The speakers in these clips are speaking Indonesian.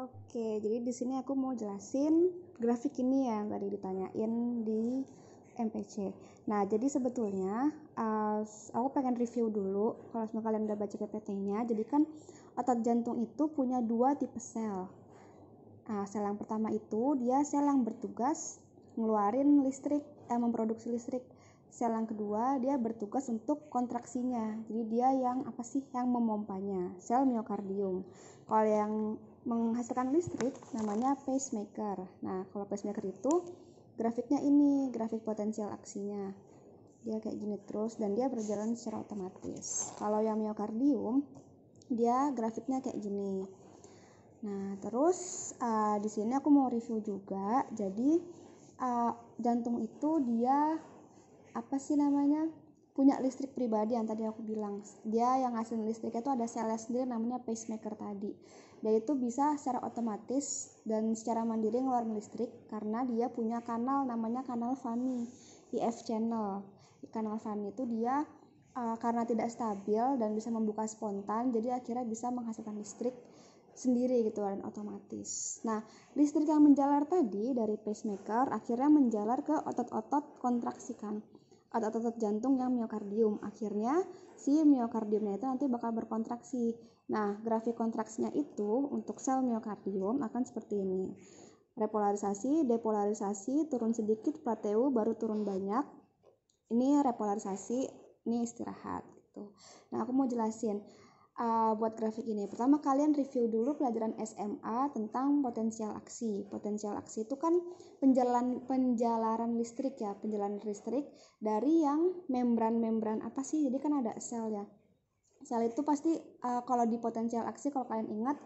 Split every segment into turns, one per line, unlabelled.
Oke, jadi di sini aku mau jelasin grafik ini yang tadi ditanyain di MPC. Nah, jadi sebetulnya aku pengen review dulu kalau misalnya kalian udah baca PPT-nya. Jadi kan otot jantung itu punya dua tipe sel. Nah, sel yang pertama itu dia sel yang bertugas ngeluarin listrik, memproduksi listrik. Sel yang kedua dia bertugas untuk kontraksinya. Jadi dia yang yang memompanya, sel miokardium. Kalau yang menghasilkan listrik namanya pacemaker. Nah, kalau pacemaker itu grafiknya ini, grafik potensial aksinya. Dia kayak gini terus dan dia berjalan secara otomatis. Kalau yang miokardium dia grafiknya kayak gini. Nah, terus di sini aku mau review juga. Jadi jantung itu dia punya listrik pribadi yang tadi aku bilang. Dia yang ngasih listriknya itu ada selnya sendiri namanya pacemaker tadi. Dan itu bisa secara otomatis dan secara mandiri ngeluarin listrik karena dia punya kanal namanya kanal Fanny, IF channel. Kanal Fanny itu dia karena tidak stabil dan bisa membuka spontan, jadi akhirnya bisa menghasilkan listrik sendiri gitu dan otomatis. Nah, listrik yang menjalar tadi dari pacemaker akhirnya menjalar ke otot-otot kontraksikan. Otot-otot jantung yang miokardium. Akhirnya si miokardiumnya itu nanti bakal berkontraksi. Nah, grafik kontraksinya itu untuk sel miokardium akan seperti ini. Repolarisasi, depolarisasi, turun sedikit, plateu, baru turun banyak. Ini repolarisasi, ini istirahat gitu. Nah, aku mau jelasin buat grafik ini. Pertama kalian review dulu pelajaran SMA tentang potensial aksi. Potensial aksi itu kan penjalaran listrik ya, penjalaran listrik dari yang membran jadi kan ada sel ya. Sel itu pasti kalau di potensial aksi kalau kalian ingat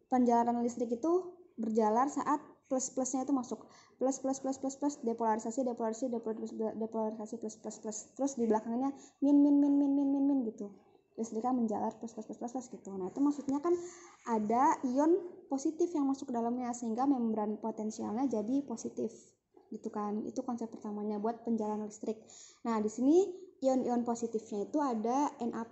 penjalaran listrik itu berjalan saat plus-plusnya itu masuk. Plus depolarisasi plus. Terus di belakangnya min gitu. Listriknya menjalar plus gitu. Nah, itu maksudnya kan ada ion positif yang masuk ke dalamnya sehingga membran potensialnya jadi positif. Gitu kan. Itu konsep pertamanya buat penjalaran listrik. Nah, di sini ion-ion positifnya itu ada Na+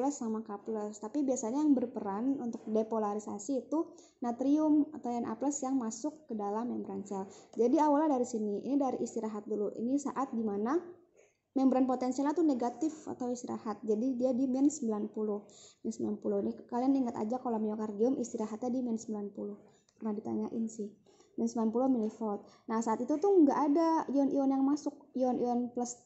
sama K+. Tapi biasanya yang berperan untuk depolarisasi itu natrium atau Na+ yang masuk ke dalam membran sel. Jadi awalnya dari sini. Ini dari istirahat dulu. Ini saat dimana membran potensialnya tuh negatif atau istirahat. Jadi dia di min 90. Min 90. Ini kalian ingat aja kalau miokardium istirahatnya di min 90. Pernah ditanyain sih. Min 90 milivolt. Nah, saat itu tuh nggak ada ion-ion yang masuk. Ion-ion plus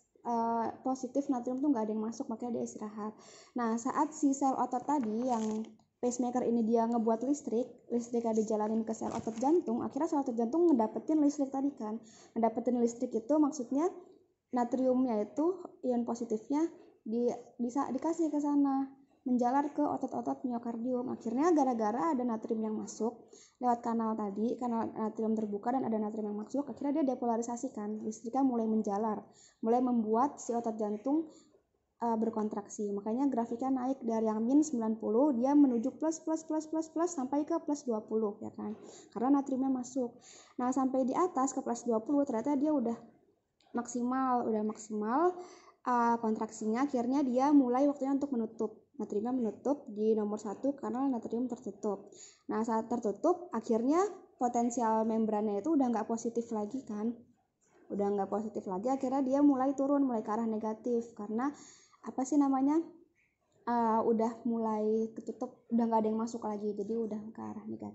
positif natrium tuh nggak ada yang masuk, makanya dia istirahat. Nah, saat si sel otot tadi yang pacemaker ini dia ngebuat listriknya dijalanin ke sel otot jantung, akhirnya sel otot jantung ngedapetin listrik tadi kan. Ngedapetin listrik itu maksudnya natriumnya itu ion positifnya bisa dikasih ke sana, menjalar ke otot-otot miokardium. Akhirnya gara-gara ada natrium yang masuk lewat kanal tadi, kanal natrium terbuka dan ada natrium yang masuk, akhirnya dia depolarisasikan, listriknya mulai menjalar, mulai membuat si otot jantung berkontraksi. Makanya grafiknya naik dari yang min 90 dia menuju plus sampai ke plus 20 ya kan. Karena natriumnya masuk. Nah, sampai di atas ke plus 20 ternyata dia udah maksimal kontraksinya. Akhirnya dia mulai waktunya untuk menutup. Natriumnya menutup di nomor 1 karena natrium tertutup. Nah, saat tertutup akhirnya potensial membrannya itu udah nggak positif lagi kan. Akhirnya dia mulai turun, mulai ke arah negatif karena udah mulai ketutup, udah nggak ada yang masuk lagi, jadi udah ke arah negatif.